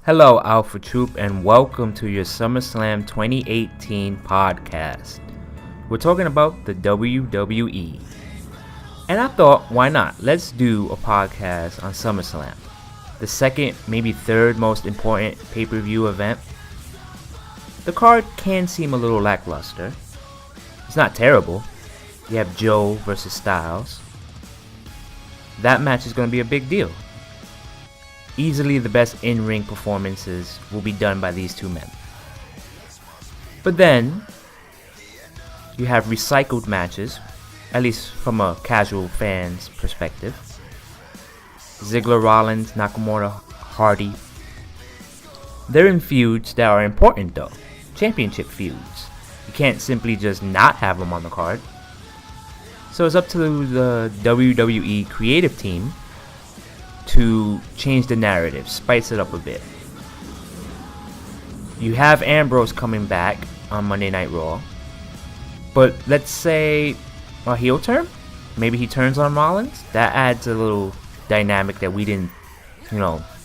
Hello, Alpha Troupe, and welcome to your SummerSlam 2018 podcast. We're talking about the WWE. And I thought, why not? Let's do a podcast on SummerSlam, the second, maybe third most important pay-per-view event. The card can seem a little lackluster. It's not terrible. You have Joe versus Styles. That match is going to be a big deal. Easily the best in-ring performances will be done by these two men. But then, you have recycled matches, at least from a casual fan's perspective. Ziggler, Rollins, Nakamura, Hardy. They're in feuds that are important though. Championship feuds. You can't simply just not have them on the card. So it's up to the WWE creative team to change the narrative, spice it up a bit. You have Ambrose coming back on Monday Night Raw, but let's say a heel turn? Maybe he turns on Rollins? That adds a little dynamic that we didn't,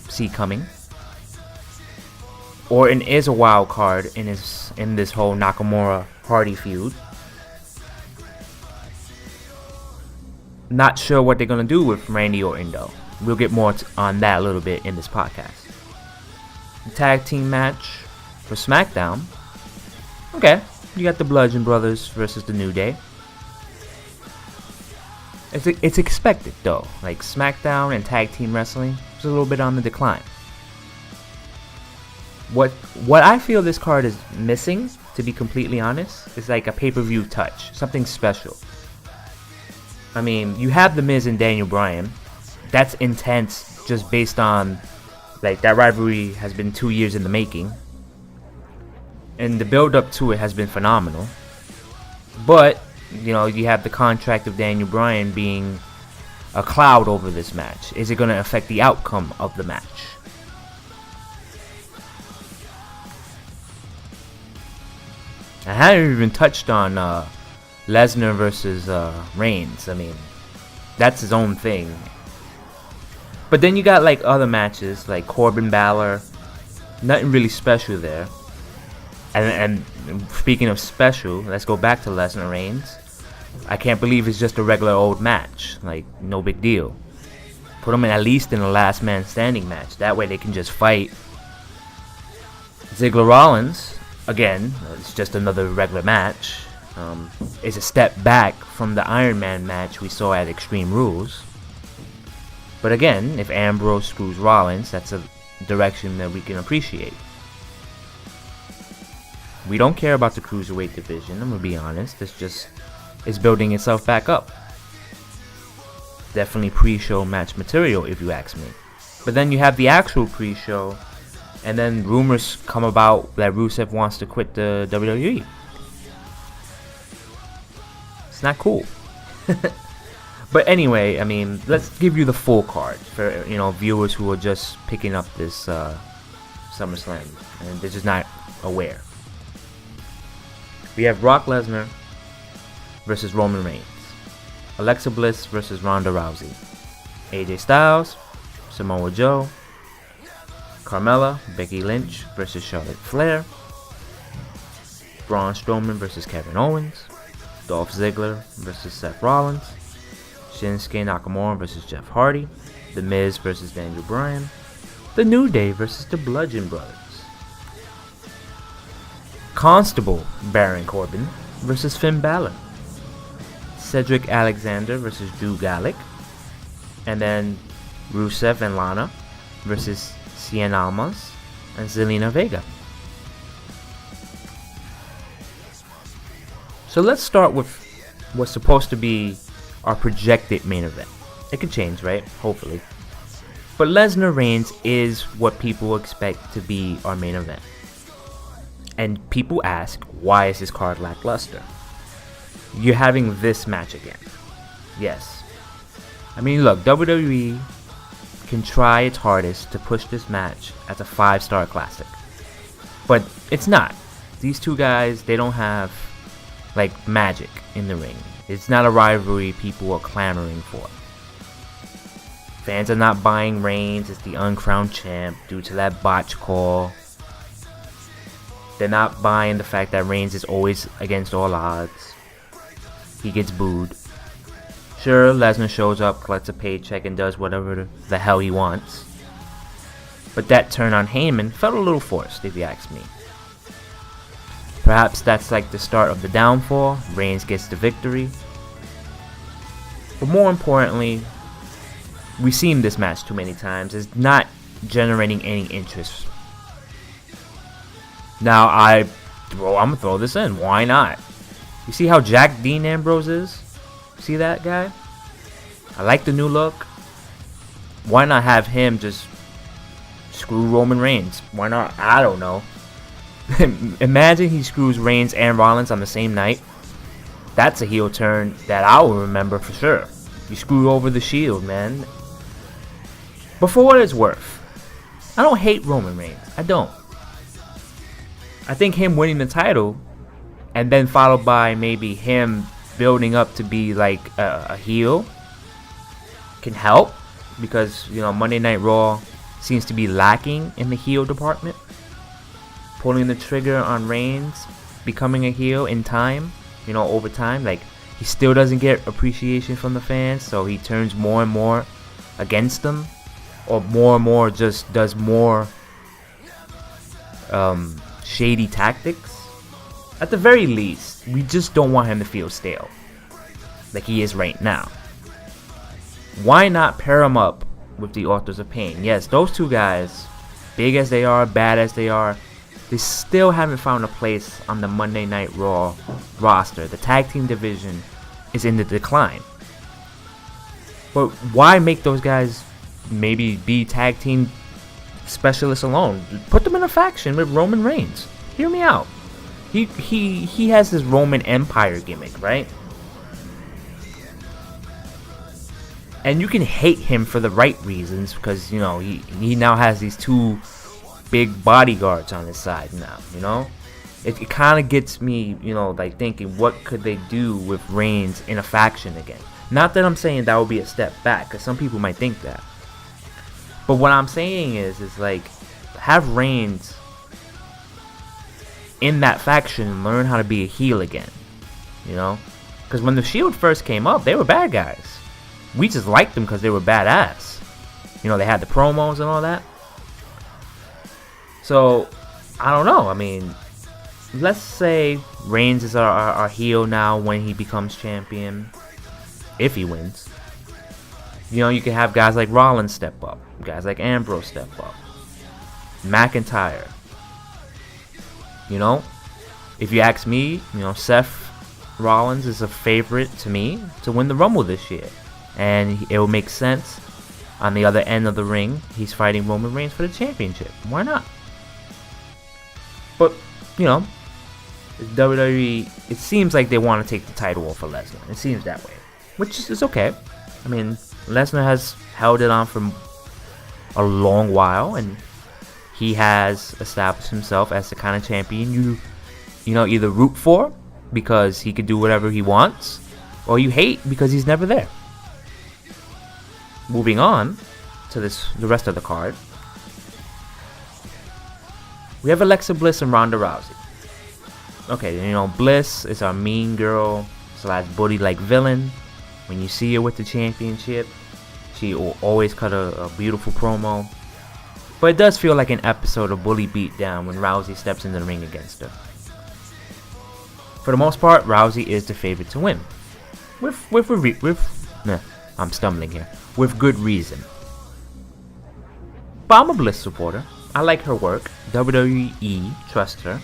see coming. Orton is a wild card in this whole Nakamura Hardy feud. Not sure what they're gonna do with Randy Orton though. We'll get more on that a little bit in this podcast. The tag team match for SmackDown. Okay, you got the Bludgeon Brothers versus the New Day. It's expected though. Like SmackDown and tag team wrestling is a little bit on the decline. What I feel this card is missing, to be completely honest, is like a pay-per-view touch, something special. I mean, you have The Miz and Daniel Bryan. That's intense just based on, like, that rivalry has been 2 years in the making. And the build-up to it has been phenomenal. But, you have the contract of Daniel Bryan being a cloud over this match. Is it going to affect the outcome of the match? I haven't even touched on Lesnar versus Reigns. I mean, that's his own thing. But then you got like other matches like Corbin Balor. Nothing really special there. And speaking of special, let's go back to Lesnar Reigns. I can't believe it's just a regular old match. Like, no big deal. Put them at least in a last man standing match. That way they can just fight. Ziggler Rollins, again, it's just another regular match. It's a step back from the Iron Man match we saw at Extreme Rules. But again, if Ambrose screws Rollins, that's a direction that we can appreciate. We don't care about the Cruiserweight division, I'm going to be honest. It's building itself back up. Definitely pre-show match material, if you ask me. But then you have the actual pre-show, and then rumors come about that Rusev wants to quit the WWE. It's not cool. But anyway, I mean, let's give you the full card for, viewers who are just picking up this SummerSlam and they're just not aware. We have Brock Lesnar versus Roman Reigns. Alexa Bliss versus Ronda Rousey. AJ Styles, Samoa Joe. Carmella, Becky Lynch versus Charlotte Flair. Braun Strowman versus Kevin Owens. Dolph Ziggler versus Seth Rollins. Shinsuke Nakamura versus Jeff Hardy. The Miz versus Daniel Bryan. The New Day versus the Bludgeon Brothers. Constable Baron Corbin versus Finn Balor. Cedric Alexander versus Drew Gulak. And then Rusev and Lana versus Cien Almas and Zelina Vega. So let's start with what's supposed to be our projected main event. It could change, right? Hopefully. But Lesnar Reigns is what people expect to be our main event. And people ask, why is this card lackluster? You're having this match again. Yes. I mean, look, WWE can try its hardest to push this match as a 5-star classic. But it's not. These two guys, they don't have like magic in the ring. It's not a rivalry people are clamoring for. Fans are not buying Reigns as the uncrowned champ due to that botch call. They're not buying the fact that Reigns is always against all odds. He gets booed. Sure, Lesnar shows up, collects a paycheck, and does whatever the hell he wants. But that turn on Heyman felt a little forced, if you ask me. Perhaps that's like the start of the downfall. Reigns gets the victory. But more importantly, we've seen this match too many times. It's not generating any interest. Now, I'm going to throw this in. Why not? You see how Jack Dean Ambrose is? See that guy? I like the new look. Why not have him just screw Roman Reigns? Why not? I don't know. Imagine he screws Reigns and Rollins on the same night. That's a heel turn that I will remember for sure. You screw over the Shield, man. But for what it's worth, I don't hate Roman Reigns. I don't. I think him winning the title and then followed by maybe him building up to be like a heel can help, because Monday Night Raw seems to be lacking in the heel department. Pulling the trigger on Reigns becoming a heel in time, over time, like he still doesn't get appreciation from the fans, so he turns more and more against them, or more and more just does more shady tactics. At the very least, we just don't want him to feel stale like he is right now. Why not pair him up with the Authors of Pain? Yes, those two guys, big as they are, bad as they are, they still haven't found a place on the Monday Night Raw roster. The tag team division is in the decline. But why make those guys maybe be tag team specialists alone? Put them in a faction with Roman Reigns. Hear me out. He has this Roman Empire gimmick, right? And you can hate him for the right reasons, because he now has these two big bodyguards on his side now. It kind of gets me like thinking, what could they do with Reigns in a faction again? Not that I'm saying that would be a step back, because some people might think that. But what I'm saying is like, have Reigns in that faction learn how to be a heel again. Because when the Shield first came up, they were bad guys. We just liked them because they were badass. They had the promos and all that. So, I don't know. I mean, let's say Reigns is our heel now when he becomes champion. If he wins. You can have guys like Rollins step up. Guys like Ambrose step up. McIntyre. If you ask me, Seth Rollins is a favorite to me to win the Rumble this year. And it will make sense. On the other end of the ring, he's fighting Roman Reigns for the championship. Why not? But, WWE, it seems like they want to take the title off of Lesnar. It seems that way. Which is okay. I mean, Lesnar has held it on for a long while, and he has established himself as the kind of champion you either root for because he could do whatever he wants, or you hate because he's never there. Moving on to the rest of the card, we have Alexa Bliss and Ronda Rousey. Okay, Bliss is our mean girl / bully-like villain. When you see her with the championship, she will always cut a beautiful promo. But it does feel like an episode of Bully Beatdown when Rousey steps into the ring against her. For the most part, Rousey is the favorite to win. I'm stumbling here. With good reason. But I'm a Bliss supporter. I like her work. WWE trusts her.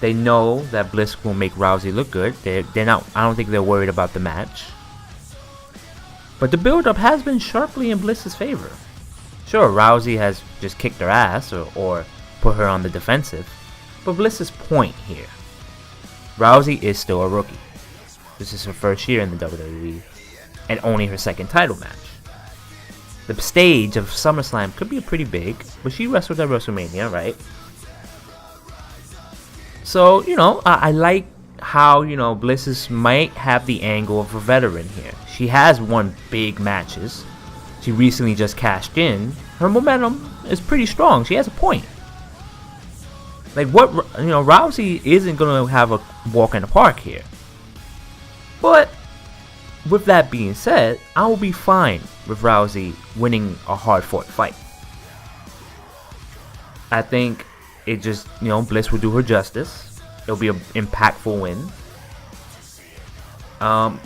They know that Bliss will make Rousey look good. They're not. I don't think they're worried about the match. But the build-up has been sharply in Bliss's favor. Sure, Rousey has just kicked her ass or put her on the defensive. But Bliss's point here, Rousey is still a rookie. This is her first year in the WWE, and only her second title match. The stage of SummerSlam could be pretty big, but she wrestled at WrestleMania, right? So, I like how, Bliss might have the angle of a veteran here. She has won big matches. She recently just cashed in. Her momentum is pretty strong. She has a point. Like, what, Rousey isn't going to have a walk in the park here. But with that being said, I will be fine with Rousey winning a hard-fought fight. I think it just, Bliss will do her justice. It'll be an impactful win.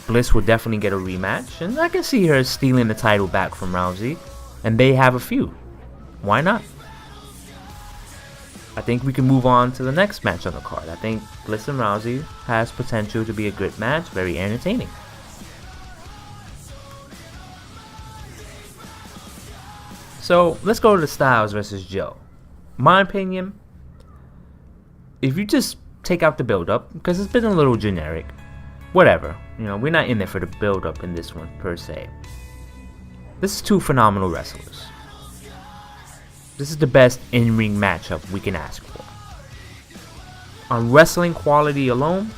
Bliss will definitely get a rematch, and I can see her stealing the title back from Rousey, and they have a feud. Why not? I think we can move on to the next match on the card. I think Bliss and Rousey has potential to be a good match, very entertaining. So let's go to the Styles versus Joe. My opinion, if you just take out the build-up, because it's been a little generic, whatever. We're not in there for the build-up in this one, per se. This is two phenomenal wrestlers. This is the best in-ring matchup we can ask for. On wrestling quality alone,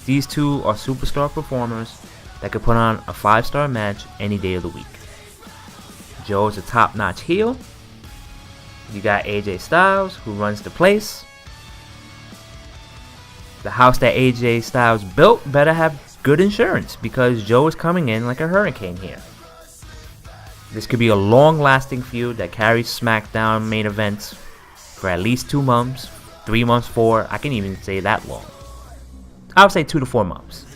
these two are superstar performers that could put on a 5-star match any day of the week. Joe is a top-notch heel. You got AJ Styles, who runs the place. The house that AJ Styles built better have good insurance, because Joe is coming in like a hurricane here. This could be a long-lasting feud that carries SmackDown main events for at least 2 months, 3 months, 4. I can even say that long. I would say 2 to 4 months.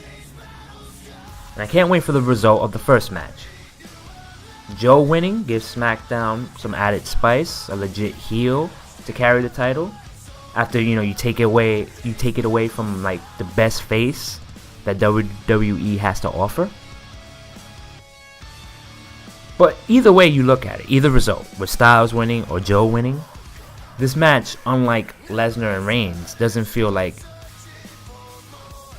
And I can't wait for the result of the first match. Joe winning gives SmackDown some added spice, a legit heel to carry the title. After you take it away from like the best face that WWE has to offer. But either way you look at it, either result, with Styles winning or Joe winning, this match, unlike Lesnar and Reigns, doesn't feel like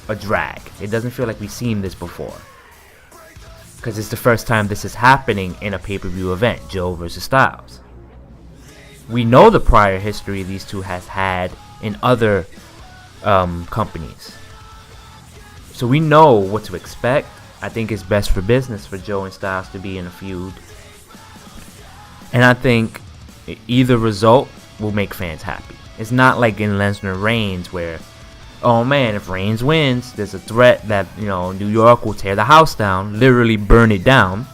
a drag. It doesn't feel like we've seen this before. Because it's the first time this is happening in a pay-per-view event, Joe versus Styles. We know the prior history these two has had in other companies. So we know what to expect. I think it's best for business for Joe and Styles to be in a feud. And I think either result will make fans happy. It's not like in Lesnar Reigns where, oh man, if Reigns wins, there's a threat that, New York will tear the house down, literally burn it down.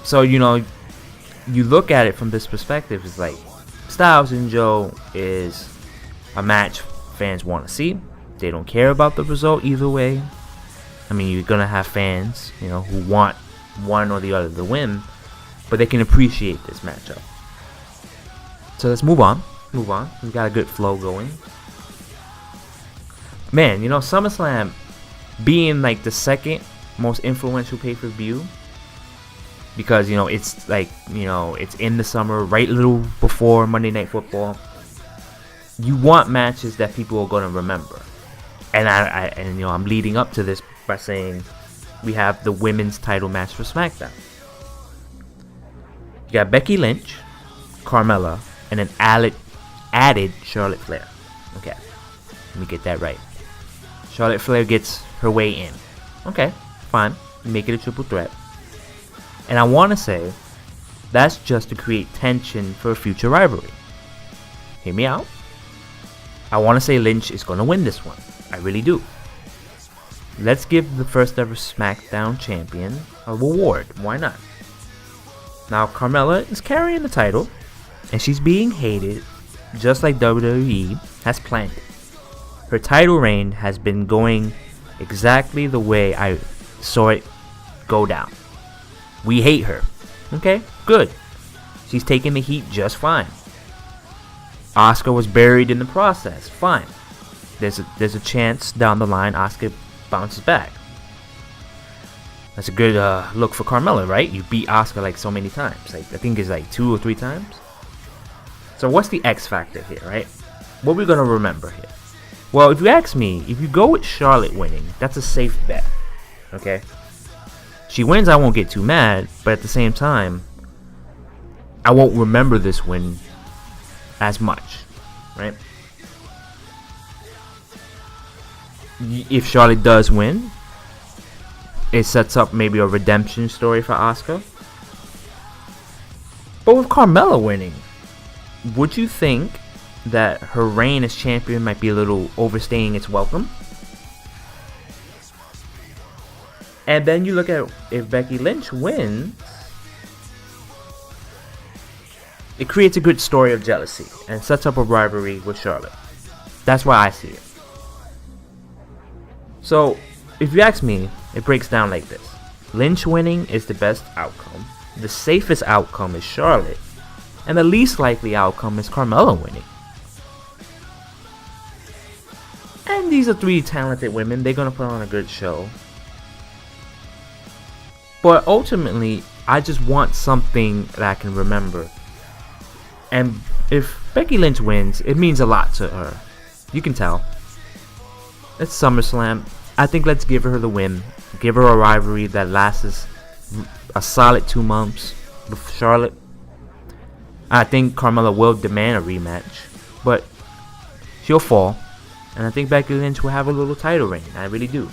So, you look at it from this perspective, it's like Styles and Joe is a match fans want to see. They don't care about the result either way. I mean, you're gonna have fans, who want one or the other to win, but they can appreciate this matchup. So let's move on. We've got a good flow going. Man, SummerSlam being like the second most influential pay-per-view, because it's like it's in the summer, right, little before Monday Night Football. You want matches that people are gonna remember. And I'm leading up to this by saying we have the women's title match for SmackDown. You got Becky Lynch, Carmella, and an added Charlotte Flair. Okay, let me get that right. Charlotte Flair gets her way in. Okay, fine. Make it a triple threat. And I want to say that's just to create tension for a future rivalry. Hear me out. I want to say Lynch is going to win this one. I really do. Let's give the first ever SmackDown champion a reward. Why not? Now, Carmella is carrying the title, and she's being hated just like WWE has planned it. Her title reign has been going exactly the way I saw it go down. We hate her. Okay, good. She's taking the heat just fine. Asuka was buried in the process. Fine. There's a chance down the line Asuka bounces back. That's a good look for Carmella, right? You beat Asuka like so many times. Like I think it's like 2 or 3 times. So what's the X factor here, right? What we're gonna remember here? Well, if you ask me, if you go with Charlotte winning, that's a safe bet. Okay. She wins, I won't get too mad, but at the same time, I won't remember this win as much, right? If Charlotte does win, it sets up maybe a redemption story for Asuka. But with Carmella winning, would you think that her reign as champion might be a little overstaying its welcome? And then you look at if Becky Lynch wins, it creates a good story of jealousy and sets up a rivalry with Charlotte. That's why I see it. So, if you ask me, it breaks down like this. Lynch winning is the best outcome. The safest outcome is Charlotte. And the least likely outcome is Carmella winning. And these are three talented women. They're going to put on a good show. But ultimately, I just want something that I can remember. And if Becky Lynch wins, it means a lot to her. You can tell. It's SummerSlam. I think let's give her the win. Give her a rivalry that lasts a solid 2 months with Charlotte. I think Carmella will demand a rematch. But she'll fall. And I think Becky Lynch will have a little title reign. I really do.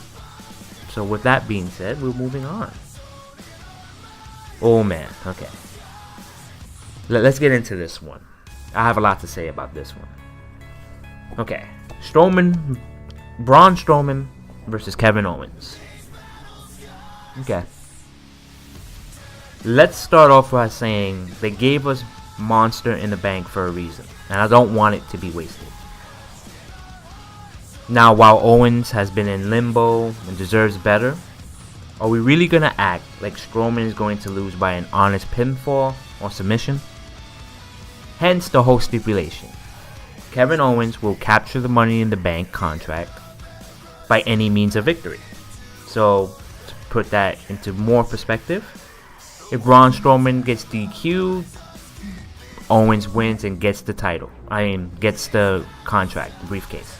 So with that being said, we're moving on. Oh man, okay. Let's get into this one. I have a lot to say about this one. Okay, Braun Strowman versus Kevin Owens. Okay. Let's start off by saying they gave us Monster in the Bank for a reason, and I don't want it to be wasted. Now, while Owens has been in limbo and deserves better, are we really going to act like Strowman is going to lose by an honest pinfall or submission? Hence the whole stipulation. Kevin Owens will capture the Money in the Bank contract by any means of victory. So, to put that into more perspective, if Braun Strowman gets DQ'd, Owens wins and gets the title. Gets the contract, the briefcase.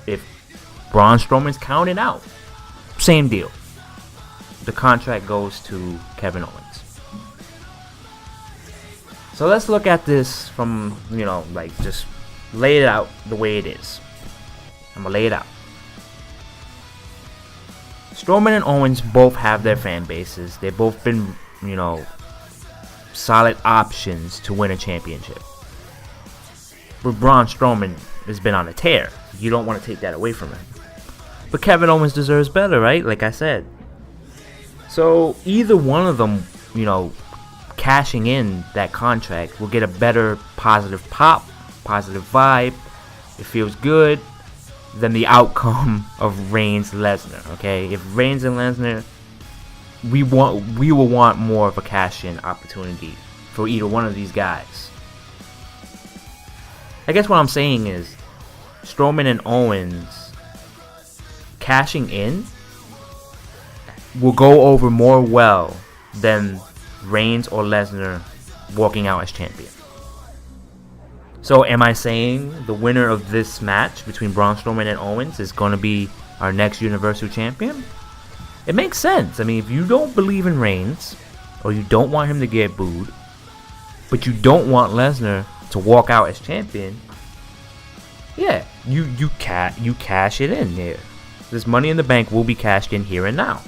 If Braun Strowman's counted out, same deal. The contract goes to Kevin Owens. So let's look at this from, just lay it out the way it is. I'm going to lay it out. Strowman and Owens both have their fan bases. They've both been, solid options to win a championship. But Braun Strowman has been on a tear. You don't want to take that away from him. But Kevin Owens deserves better, right? Like I said. So either one of them, cashing in that contract will get a better positive pop, positive vibe. It feels good than the outcome of Reigns-Lesnar, okay? If Reigns and Lesnar, we will want more of a cash-in opportunity for either one of these guys. I guess what I'm saying is Strowman and Owens cashing in will go over more well than Reigns or Lesnar walking out as champion. So am I saying the winner of this match between Braun Strowman and Owens is going to be our next Universal Champion? It makes sense. If you don't believe in Reigns, or you don't want him to get booed, but you don't want Lesnar to walk out as champion, yeah, you cash it in there. This Money in the Bank will be cashed in here and now.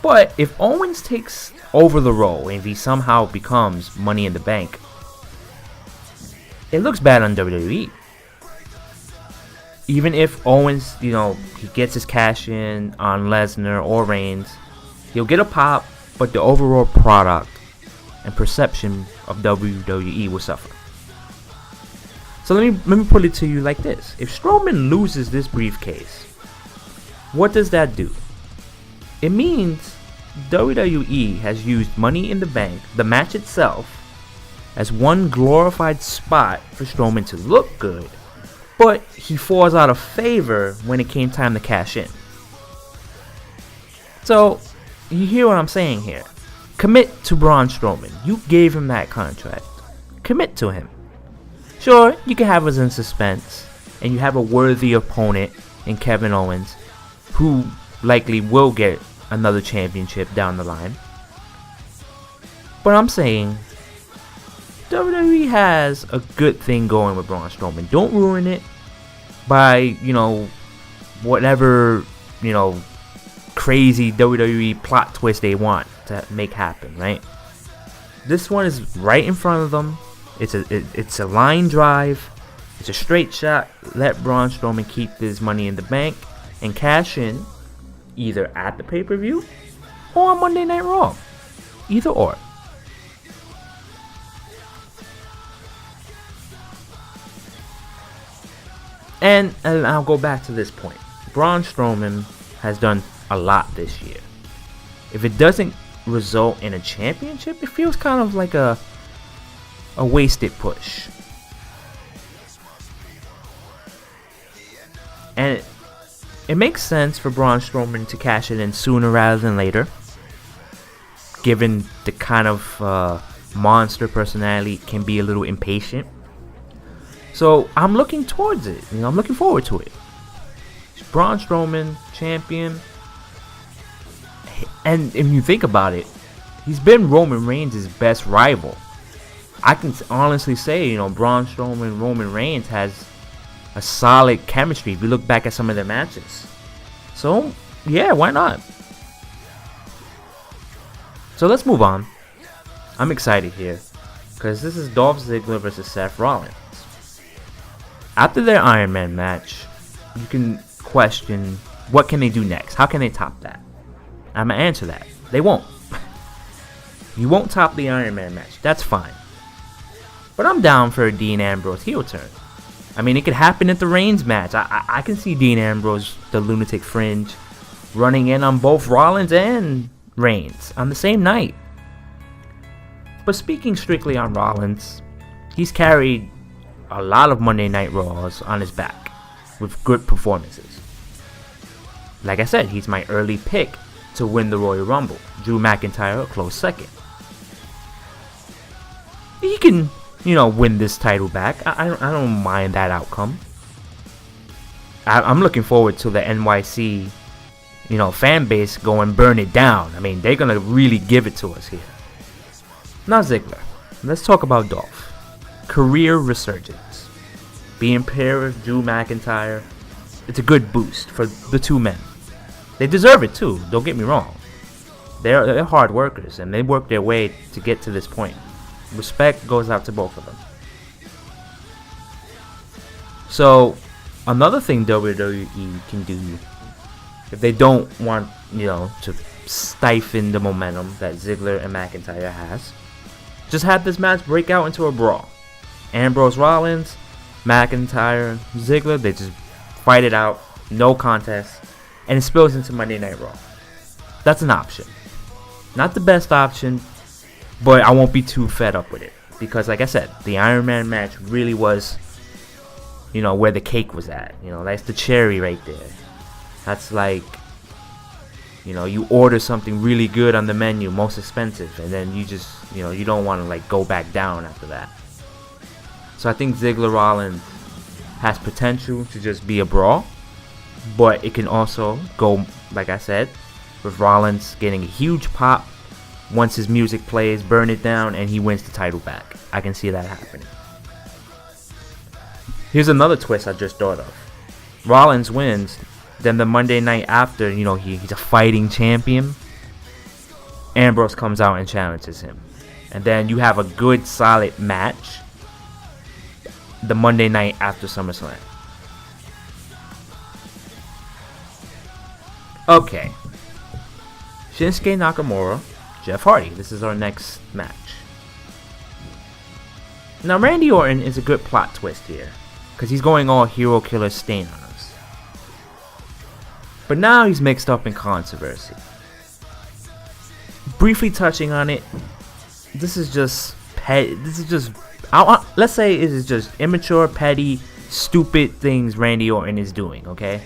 But if Owens takes over the role and if he somehow becomes Money in the Bank, it looks bad on WWE. Even if Owens, he gets his cash in on Lesnar or Reigns, he'll get a pop, but the overall product and perception of WWE will suffer. So let me put it to you like this. If Strowman loses this briefcase, what does that do? It means WWE has used Money in the Bank, the match itself, as one glorified spot for Strowman to look good, but he falls out of favor when it came time to cash in. So, you hear what I'm saying here. Commit to Braun Strowman. You gave him that contract. Commit to him. Sure, you can have us in suspense, and you have a worthy opponent in Kevin Owens, who likely will get another championship down the line. But I'm saying, WWE has a good thing going with Braun Strowman. Don't ruin it by, whatever crazy WWE plot twist they want to make happen, right? This one is right in front of them. It's a line drive. It's a straight shot. Let Braun Strowman keep his money in the bank and cash in either at the pay-per-view or on Monday Night Raw. Either or. And I'll go back to this point. Braun Strowman has done a lot this year. If it doesn't result in a championship, it feels kind of like a wasted push. And it makes sense for Braun Strowman to cash it in sooner rather than later, given the kind of monster personality can be a little impatient. So I'm looking towards it. I'm looking forward to it. Braun Strowman, champion. And if you think about it, he's been Roman Reigns' best rival. I can honestly say, Braun Strowman, Roman Reigns has a solid chemistry if you look back at some of their matches. So, yeah, why not? So let's move on. I'm excited here because this is Dolph Ziggler versus Seth Rollins. After their Iron Man match, you can question what can they do next? How can they top that? I'm going to answer that. They won't. You won't top the Iron Man match. That's fine. But I'm down for a Dean Ambrose heel turn. I mean, it could happen at the Reigns match. I can see Dean Ambrose, the Lunatic Fringe, running in on both Rollins and Reigns on the same night. But speaking strictly on Rollins, he's carried a lot of Monday Night Raws on his back with good performances. Like I said, he's my early pick to win the Royal Rumble. Drew McIntyre a close second. He can, win this title back. I don't mind that outcome. I'm looking forward to the NYC, fan base going burn it down. I mean, they're going to really give it to us here. Now Ziggler. Let's talk about Dolph. Career resurgence. Being paired with Drew McIntyre, it's a good boost for the two men. They deserve it too, don't get me wrong. They're hard workers and they work their way to get to this point. Respect goes out to both of them. So, another thing WWE can do, if they don't want, to stifle the momentum that Ziggler and McIntyre has, just have this match break out into a brawl. Ambrose Rollins, McIntyre, Ziggler, they just fight it out, no contest, and it spills into Monday Night Raw. That's an option. Not the best option, but I won't be too fed up with it. Because like I said, the Iron Man match really was, where the cake was at. That's the cherry right there. That's like, you order something really good on the menu, most expensive, and then you just, you don't want to go back down after that. So I think Ziggler Rollins has potential to just be a brawl, but it can also go, like I said, with Rollins getting a huge pop once his music plays, burn it down, and he wins the title back. I can see that happening. Here's another twist I just thought of. Rollins wins, then the Monday night after, he's a fighting champion, Ambrose comes out and challenges him. And then you have a good, solid match the Monday night after SummerSlam. Okay. Shinsuke Nakamura, Jeff Hardy. This is our next match. Now, Randy Orton is a good plot twist here, because he's going all hero killer Stain on us. But now he's mixed up in controversy. Briefly touching on it, this is just let's say it is just immature, petty, stupid things Randy Orton is doing, okay?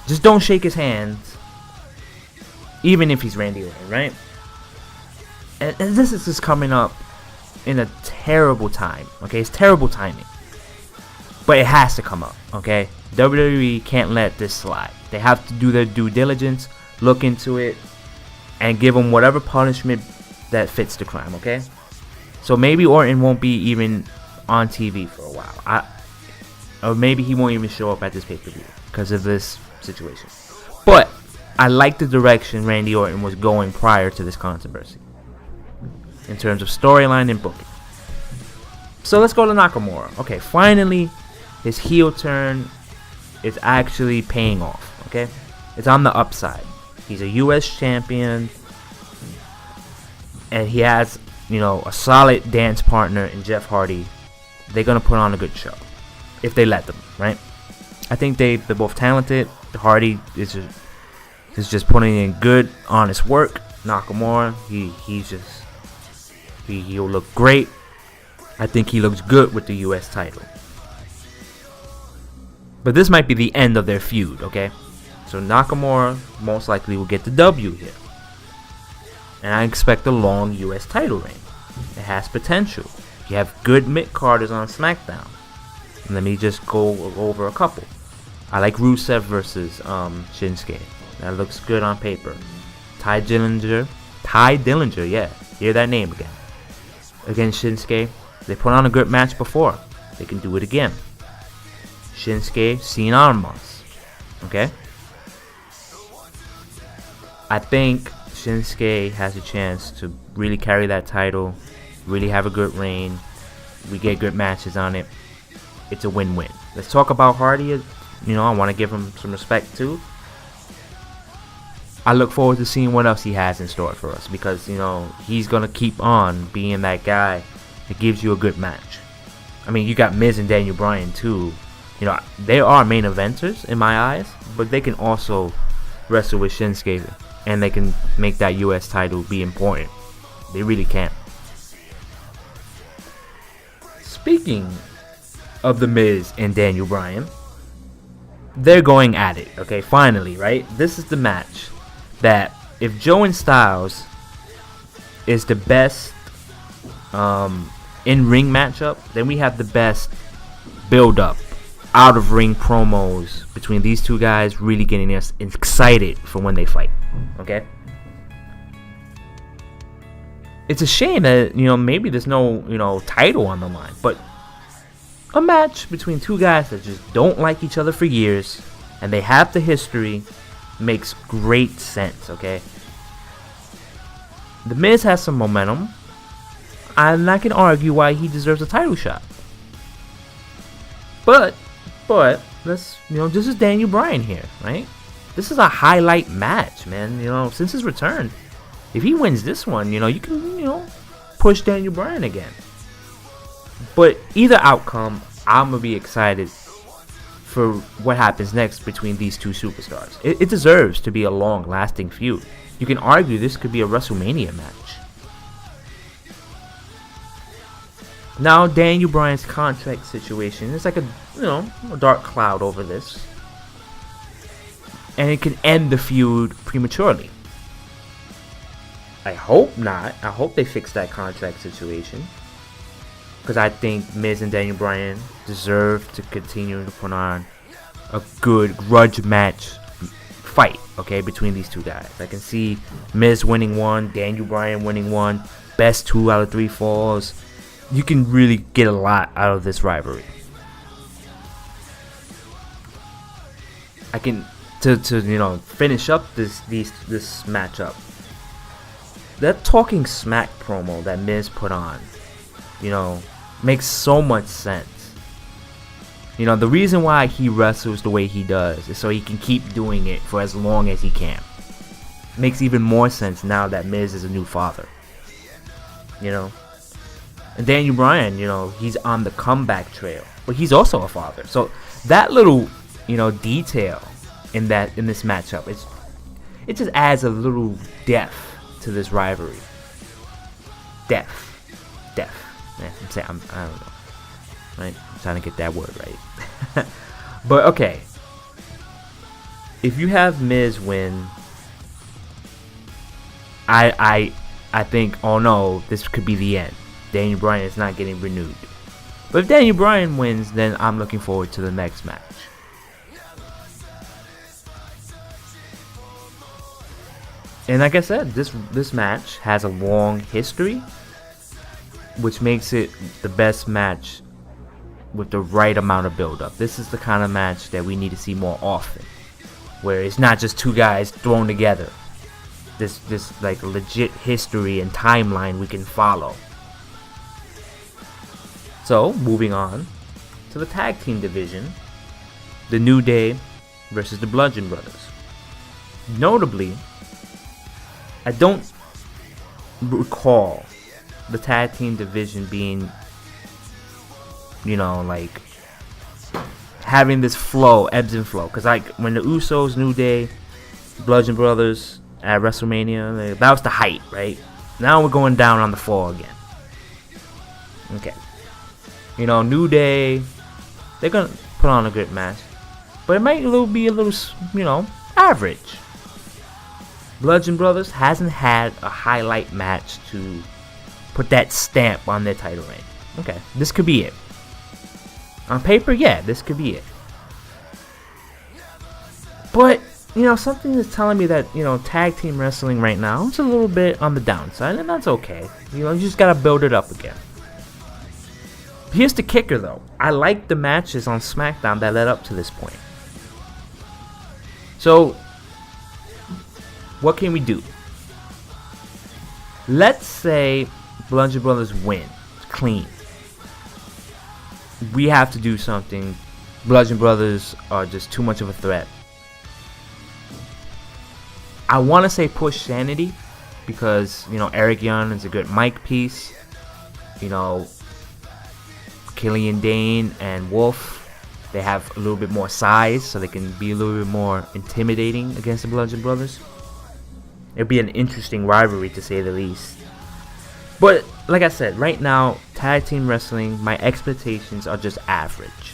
Just don't shake his hands, even if he's Randy Orton, right? And this is just coming up in a terrible time, okay? It's terrible timing. But it has to come up, okay? WWE can't let this slide. They have to do their due diligence, look into it, and give him whatever punishment that fits the crime, okay? So maybe Orton won't be even on TV for a while. Or maybe he won't even show up at this pay-per-view because of this situation. But I like the direction Randy Orton was going prior to this controversy in terms of storyline and booking. So let's go to Nakamura. Okay, finally, his heel turn is actually paying off. Okay, it's on the upside. He's a U.S. champion, and he has, a solid dance partner in Jeff Hardy. They're gonna put on a good show if they let them, right? I think they're both talented. Hardy is just putting in good, honest work. Nakamura, he'll look great. I think he looks good with the U.S. title. But this might be the end of their feud, okay? So Nakamura most likely will get the W here. And I expect a long U.S. title reign. It has potential. You have good mid-carders on SmackDown. Let me just go over a couple. I like Rusev versus Shinsuke. That looks good on paper. Ty Dillinger, yeah. Hear that name again. Against Shinsuke. They put on a good match before. They can do it again. Shinsuke, Sin Almas. Okay? I think Shinsuke has a chance to really carry that title, really have a good reign. We get good matches on it. It's a win-win. Let's talk about Hardy. I want to give him some respect too. I look forward to seeing what else he has in store for us because, he's going to keep on being that guy that gives you a good match. I mean, you got Miz and Daniel Bryan too. They are main eventers in my eyes, but they can also wrestle with Shinsuke and they can make that U.S. title be important. They really can. Speaking of The Miz and Daniel Bryan, they're going at it, okay? Finally, right? This is the match that if Joe and Styles is the best in-ring matchup, then we have the best build-up, out-of-ring promos between these two guys, really getting us excited for when they fight, okay? It's a shame that, maybe there's no, title on the line, but a match between two guys that just don't like each other for years, and they have the history, makes great sense, okay? The Miz has some momentum, and I can argue why he deserves a title shot. But, let's, this is Daniel Bryan here, right? This is a highlight match, man, since his return. If he wins this one, you can, push Daniel Bryan again. But either outcome, I'm going to be excited for what happens next between these two superstars. It deserves to be a long-lasting feud. You can argue this could be a WrestleMania match. Now, Daniel Bryan's contract situation is like a dark cloud over this. And it can end the feud prematurely. I hope not. I hope they fix that contract situation. Because I think Miz and Daniel Bryan deserve to continue to put on a good grudge match fight, okay, between these two guys. I can see Miz winning one, Daniel Bryan winning one, best 2 out of 3 falls. You can really get a lot out of this rivalry. I can to finish up this matchup. That talking smack promo that Miz put on, makes so much sense. The reason why he wrestles the way he does is so he can keep doing it for as long as he can. Makes even more sense now that Miz is a new father. And Daniel Bryan, he's on the comeback trail, but he's also a father. So that little, detail in this matchup, it just adds a little depth to this rivalry. Depth. Man, I don't know. Right? I'm trying to get that word right. But okay. If you have Miz win, I think, oh no, this could be the end. Daniel Bryan is not getting renewed. But if Daniel Bryan wins, then I'm looking forward to the next match. And like I said, this match has a long history, which makes it the best match with the right amount of build-up. This is the kind of match that we need to see more often. where it's not just two guys thrown together. This like legit history and timeline we can follow. So, moving on to the tag team division, the New Day versus the Bludgeon Brothers. Notably, I don't recall the tag team division being, like having this flow, ebbs and flow. Because like when the Usos, New Day, Bludgeon Brothers at WrestleMania, that was the height, right? Now we're going down on the fall again. Okay. New Day, they're going to put on a good match. But it might be a little, average. Bludgeon Brothers hasn't had a highlight match to put that stamp on their title reign. Okay, this could be it. On paper, yeah, this could be it. But, something is telling me that, tag team wrestling right now is a little bit on the downside, and that's okay. You just gotta build it up again. Here's the kicker, though. I like the matches on SmackDown that led up to this point. So, what can we do? Let's say Bludgeon Brothers win clean. We have to do something. Bludgeon Brothers are just too much of a threat. I want to say push Sanity because, Eric Young is a good mic piece. Killian Dane and Wolf, they have a little bit more size, so they can be a little bit more intimidating against the Bludgeon Brothers. It'll be an interesting rivalry, to say the least. But, like I said, right now, tag team wrestling, my expectations are just average.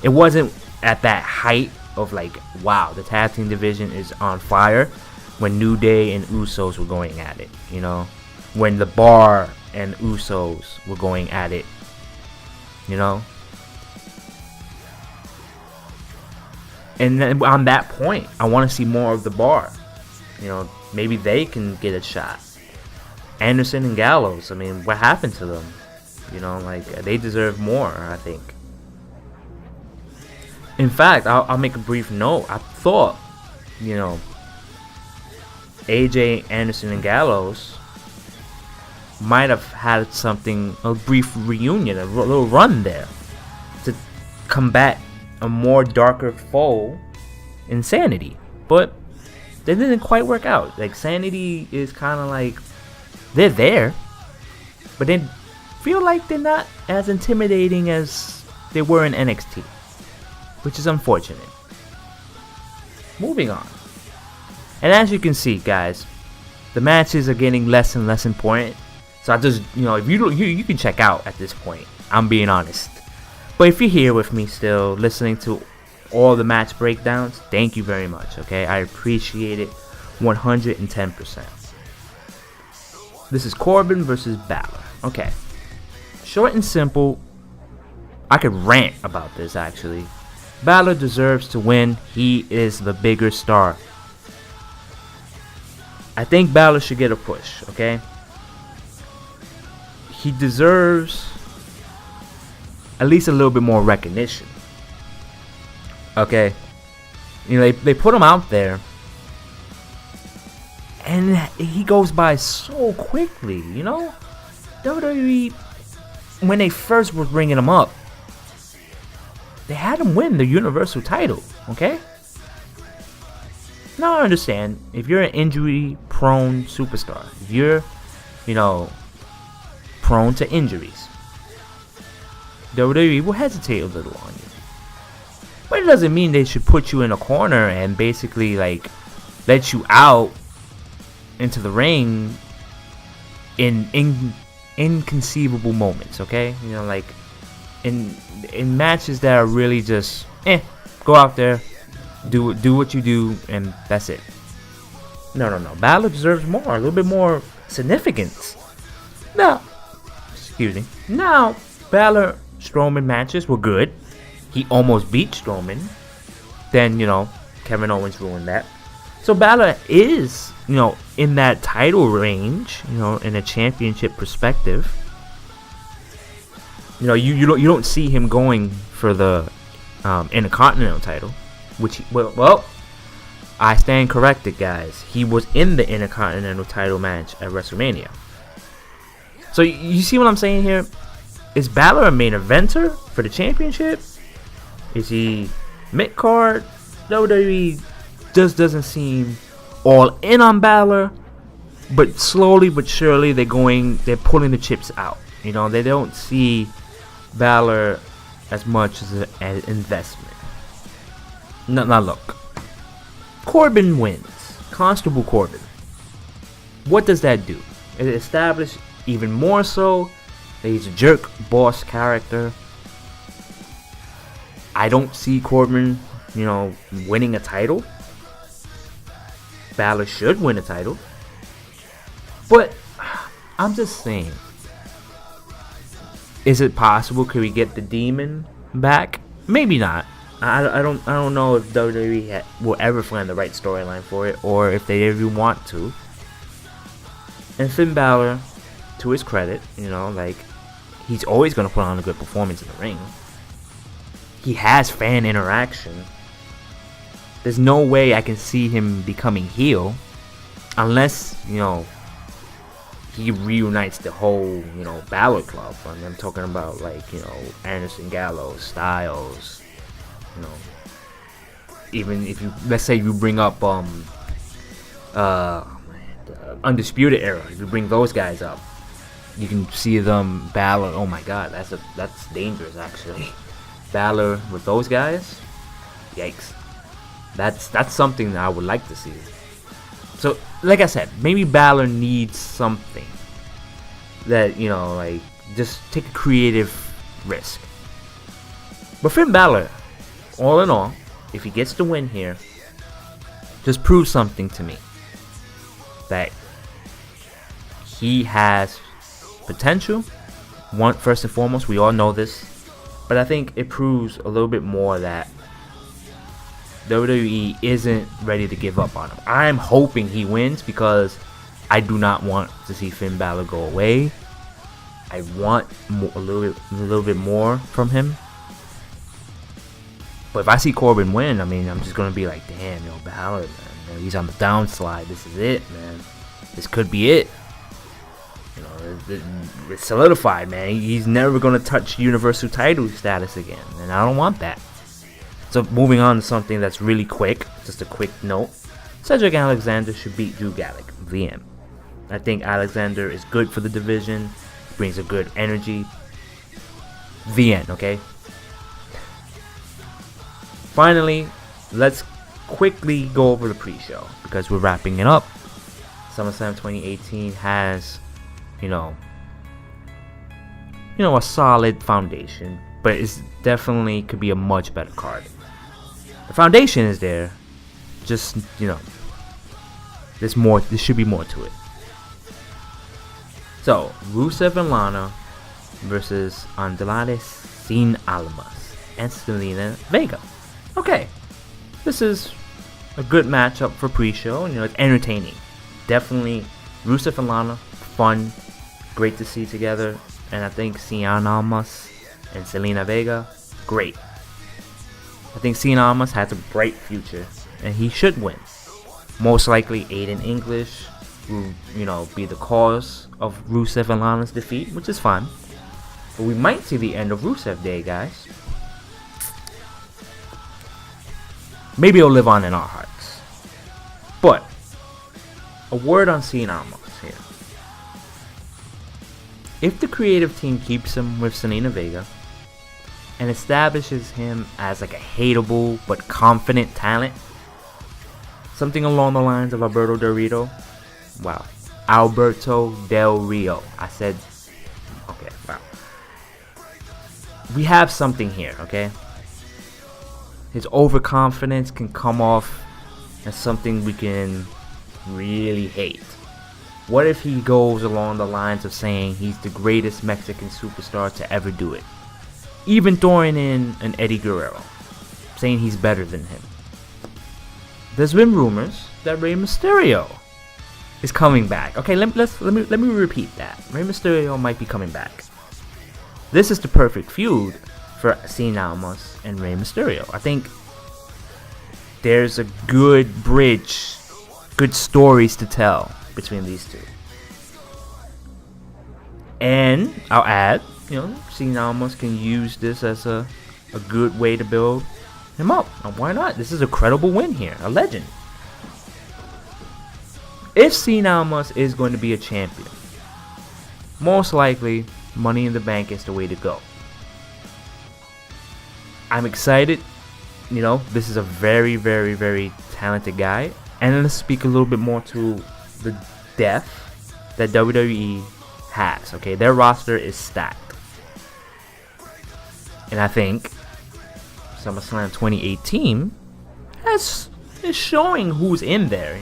It wasn't at that height of like, wow, the tag team division is on fire when New Day and Usos were going at it, when The Bar and Usos were going at it, And then on that point, I want to see more of The Bar. Maybe they can get a shot. Anderson and Gallows, what happened to them? They deserve more, I think. In fact, I'll make a brief note. I thought, AJ, Anderson, and Gallows might have had a brief reunion, a little run there to combat a more darker foe, Insanity. But that didn't quite work out. Like, Sanity is kind of like, they're there, but they feel like they're not as intimidating as they were in NXT, which is unfortunate. Moving on. And as you can see, guys, the matches are getting less and less important. So I just, if you can check out at this point. I'm being honest. But if you're here with me still, listening to all the match breakdowns, thank you very much, okay? I appreciate it 110%. This is Corbin versus Balor. Okay. Short and simple. I could rant about this, actually. Balor deserves to win. He is the bigger star. I think Balor should get a push, okay? He deserves at least a little bit more recognition. Okay? They put him out there, and he goes by so quickly, WWE, when they first were bringing him up, they had him win the Universal title, okay? Now I understand, if you're an injury-prone superstar, if you're, prone to injuries, WWE will hesitate a little on you. But it doesn't mean they should put you in a corner and basically, let you out into the ring in inconceivable moments, okay? In matches that are really just, go out there, do what you do, and that's it. No. Balor deserves more, a little bit more significance. Now, Balor Strowman matches were good. He almost beat Strowman. Then, Kevin Owens ruined that. So Balor is, in that title range, in a championship perspective. You don't see him going for the Intercontinental title, which I stand corrected, guys. He was in the Intercontinental title match at WrestleMania. So you see what I'm saying here? Is Balor a main eventer for the championship? Is he mid-card? WWE just doesn't seem all in on Balor. But slowly but surely they're pulling the chips out. You know, they don't see Balor as much as an investment. Now look. Corbin wins. Constable Corbin. What does that do? It establishes even more so that he's a jerk boss character. I don't see Corbin, winning a title. Balor should win a title. But I'm just saying, is it possible? Could we get the Demon back? Maybe not. I don't know if WWE will ever find the right storyline for it, or if they ever want to. And Finn Balor, to his credit, he's always gonna put on a good performance in the ring. He has fan interaction. There's no way I can see him becoming heel, unless he reunites the whole Balor Club. I mean, I'm talking about Anderson, Gallows, Styles. Even if let's say you bring up the Undisputed Era, if you bring those guys up, you can see them Balor. Oh my God, that's dangerous actually. Balor with those guys, yikes. That's something that I would like to see. So, like I said, maybe Balor needs something that just take a creative risk. But Finn Balor, all in all, if he gets the win here, just proves something to me. That he has potential. First and foremost, we all know this. But I think it proves a little bit more that WWE isn't ready to give up on him. I'm hoping he wins because I do not want to see Finn Balor go away. I want a little bit more from him. But if I see Corbin win, I'm just gonna be like, damn, Balor, man, he's on the downslide. This is it, man. This could be it. It's solidified, man. He's never gonna touch Universal title status again, and I don't want that. So moving on to something that's really quick, just a quick note. Cedric Alexander should beat Drew Gulak. The end. I think Alexander is good for the division. Brings a good energy. The end, okay? Finally, let's quickly go over the pre-show because we're wrapping it up. SummerSlam 2018 has, a solid foundation, but it's definitely could be a much better card. The foundation is there, just there's more. There should be more to it. So Rusev and Lana versus Andrade Cien Almas and Zelina Vega. Okay, this is a good matchup for pre-show. It's entertaining. Definitely Rusev and Lana, fun, great to see together. And I think Cien Almas and Zelina Vega, great. I think Cien Almas has a bright future, and he should win. Most likely Aiden English will, be the cause of Rusev and Lana's defeat, which is fine. But we might see the end of Rusev Day, guys. Maybe it'll live on in our hearts. But a word on Cien Almas here. If the creative team keeps him with Zelina Vega and establishes him as like a hateable but confident talent, something along the lines of Alberto Del Rio. Wow. Alberto Del Rio. I said, okay, wow. We have something here, okay? His overconfidence can come off as something we can really hate. What if he goes along the lines of saying he's the greatest Mexican superstar to ever do it? Even throwing in an Eddie Guerrero, saying he's better than him. There's been rumors that Rey Mysterio is coming back. Okay, let me repeat that. Rey Mysterio might be coming back. This is the perfect feud for Cien Almas and Rey Mysterio. I think there's a good bridge, good stories to tell between these two. And I'll add, Cien Almas can use this as a good way to build him up. Now, why not? This is a credible win here, a legend. If Cien Almas is going to be a champion, most likely Money in the Bank is the way to go. I'm excited. This is a very, very, very talented guy. And let's speak a little bit more to the depth that WWE has. Okay, their roster is stacked. And I think SummerSlam 2018 is showing who's in there.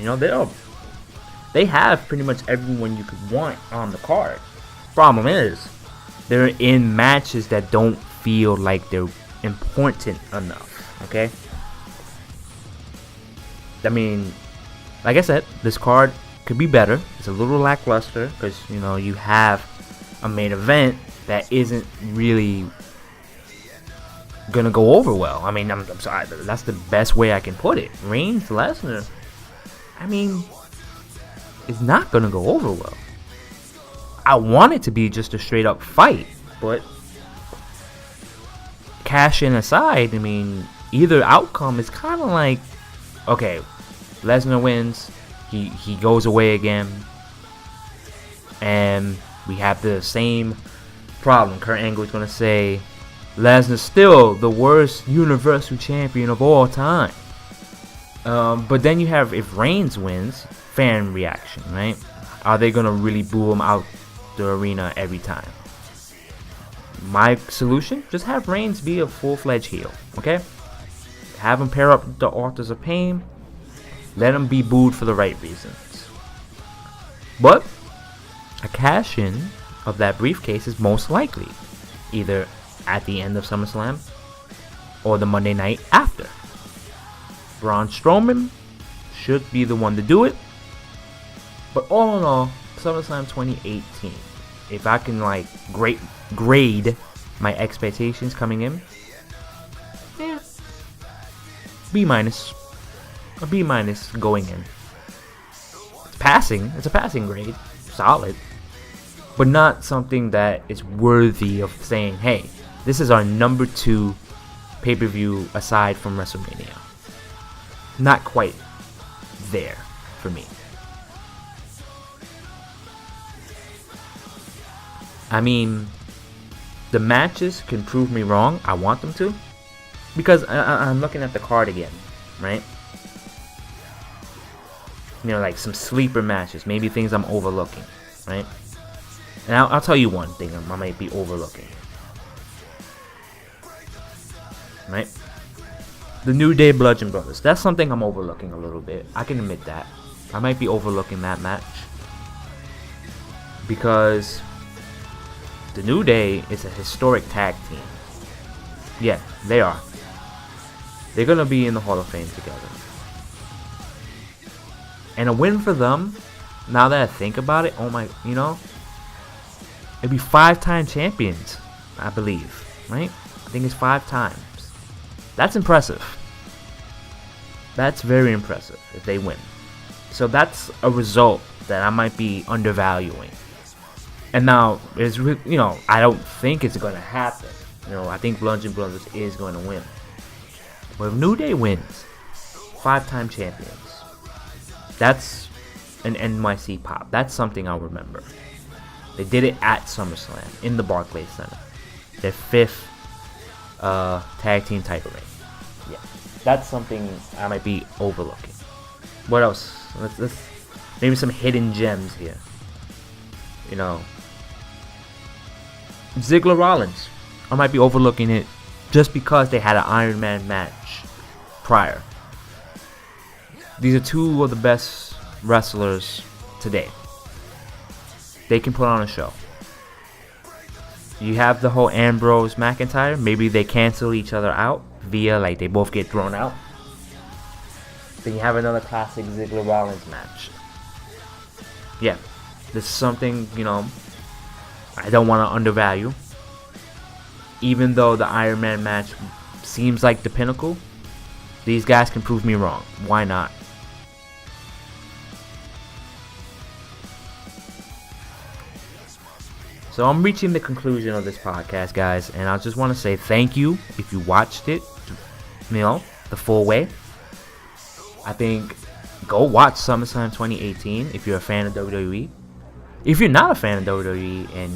They have pretty much everyone you could want on the card. Problem is, they're in matches that don't feel like they're important enough. Okay? I mean, like I said, this card could be better. It's a little lackluster because, you have a main event that isn't really gonna go over well. I mean, I'm sorry, that's the best way I can put it. Reigns, Lesnar, it's not gonna go over well. I want it to be just a straight up fight, but cash in aside, either outcome is kind of like, okay, Lesnar wins, he goes away again, and we have the same problem. Kurt Angle is gonna say Lesnar's still the worst Universal Champion of all time. But then you have, if Reigns wins, fan reaction, right? Are they gonna really boo him out the arena every time? My solution: just have Reigns be a full-fledged heel, okay? Have him pair up with the Authors of Pain. Let him be booed for the right reasons. But a cash-in of that briefcase is most likely either at the end of SummerSlam or the Monday night after. Braun Strowman should be the one to do it. But all in all, SummerSlam 2018, if I can grade my expectations coming in, B-. A B- going in. It's a passing grade. Solid. But not something that is worthy of saying, hey, this is our number 2 pay-per-view aside from WrestleMania. Not quite there for me. The matches can prove me wrong. I want them to. Because I'm looking at the card again, right? Like some sleeper matches. Maybe things I'm overlooking, right? And I'll tell you one thing I might be overlooking. Right? The New Day Bludgeon Brothers. That's something I'm overlooking a little bit. I can admit that. I might be overlooking that match. Because the New Day is a historic tag team. Yeah, they are. They're going to be in the Hall of Fame together. And a win for them, now that I think about it, it'd be 5-time champions, I believe, right? I think it's 5 times. That's impressive. That's very impressive if they win. So that's a result that I might be undervaluing. And now, I don't think it's going to happen. I think Bludgeon Brothers is going to win. But if New Day wins, 5-time champions, that's an NYC pop. That's something I'll remember. They did it at SummerSlam in the Barclays Center. Their 5th tag team title reign. Yeah, that's something I might be overlooking. What else? Let's maybe some hidden gems here. Ziggler Rollins. I might be overlooking it just because they had an Iron Man match prior. These are 2 of the best wrestlers today. They can put on a show. You have the whole Ambrose McIntyre. Maybe they cancel each other out via they both get thrown out. Then you have another classic Ziggler Rollins match. Yeah, this is something I don't want to undervalue. Even though the Iron Man match seems like the pinnacle, These guys can prove me wrong. Why not? So I'm reaching the conclusion of this podcast, guys, and I just want to say thank you if you watched it, the full way. I think go watch SummerSlam 2018 if you're a fan of WWE. If you're not a fan of WWE and,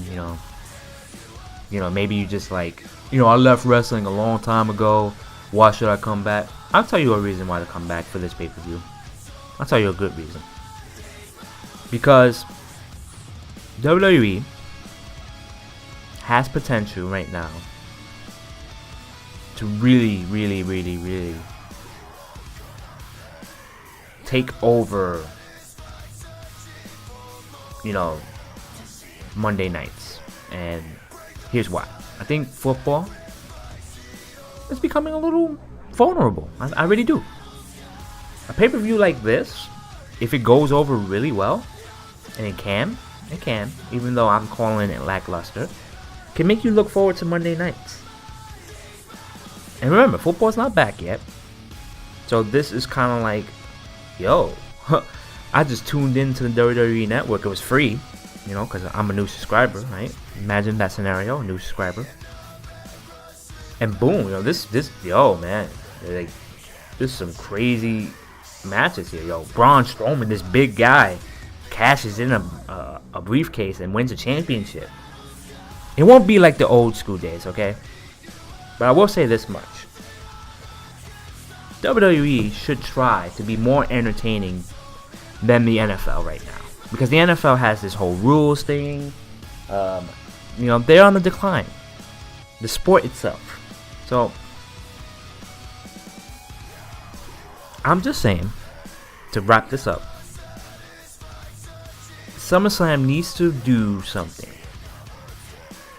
maybe you just like, I left wrestling a long time ago, why should I come back? I'll tell you a reason why to come back for this pay-per-view. I'll tell you a good reason. Because WWE has potential right now to really, really, really, really take over, Monday nights. And here's why. I think football is becoming a little vulnerable. I really do. A pay-per-view like this, if it goes over really well, and it can, even though I'm calling it lackluster, can make you look forward to Monday nights. And remember, football's not back yet. So this is kind of like, I just tuned into the WWE Network. It was free, because I'm a new subscriber, right? Imagine that scenario, a new subscriber. And boom, this man, like, there's some crazy matches here, Braun Strowman, this big guy, cashes in a briefcase and wins a championship. It won't be like the old school days, okay? But I will say this much. WWE should try to be more entertaining than the NFL right now. Because the NFL has this whole rules thing. They're on the decline. The sport itself. So, I'm just saying, to wrap this up, SummerSlam needs to do something.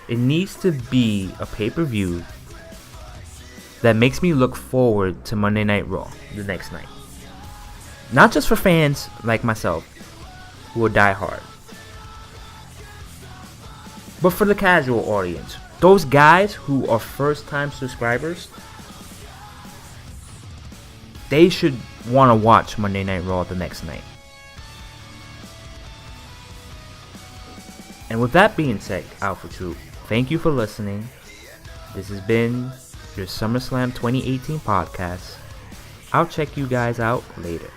It needs to be a pay-per-view that makes me look forward to Monday Night Raw the next night. Not just for fans like myself who are diehard, but for the casual audience. Those guys who are first-time subscribers, they should want to watch Monday Night Raw the next night. And with that being said, Alpha Troupe, thank you for listening. This has been your SummerSlam 2018 podcast. I'll check you guys out later.